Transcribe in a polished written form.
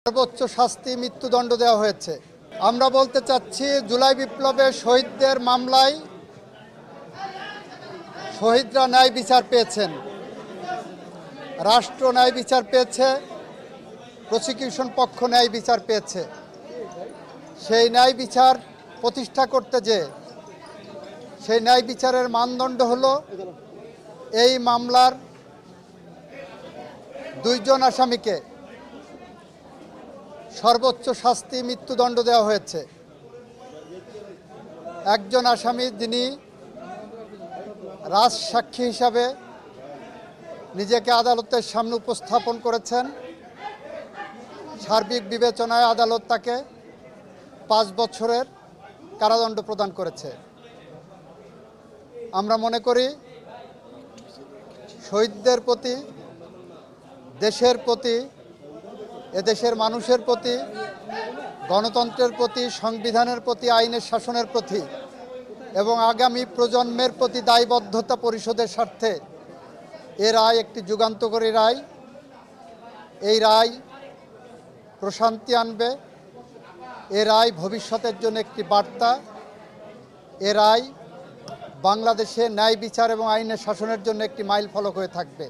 সর্বোচ্চ শাস্তি মৃত্যুদণ্ড দেওয়া হয়েছে। আমরা বলতে চাচ্ছি, জুলাই বিপ্লবে শহীদদের মামলায় শহীদরা ন্যায় বিচার পেয়েছেন, রাষ্ট্র ন্যায় বিচার পেয়েছে, প্রসিকিউশন পক্ষ ন্যায় বিচার পেয়েছে। সেই ন্যায় বিচার প্রতিষ্ঠা করতে সেই ন্যায় বিচারের মানদণ্ড হলো এই মামলার দুইজন আসামিকে সর্বোচ্চ শাস্তি মৃত্যুদণ্ড দেওয়া হয়েছে। একজন আসামি যিনি রাজসাক্ষী হিসাবে নিজেকে আদালতের সামনে উপস্থাপন করেছেন, সার্বিক বিবেচনায় আদালত তাকে 5 বছরের কারাদণ্ড প্রদান করেছে। আমরা মনে করি শহীদদের প্রতি, দেশের প্রতি, এদেশের মানুষের প্রতি, গণতন্ত্রের প্রতি, সংবিধানের প্রতি, আইনের শাসনের প্রতি এবং আগামী প্রজন্মের প্রতি দায়বদ্ধতা পরিশোধের স্বার্থে এ রায় একটি যুগান্তকারী রায়। এই রায় প্রশান্তি আনবে, এ রায় ভবিষ্যতের জন্য একটি বার্তা, এ রায় বাংলাদেশে ন্যায় বিচার এবং আইনের শাসনের জন্য একটি মাইল ফলক হয়ে থাকবে।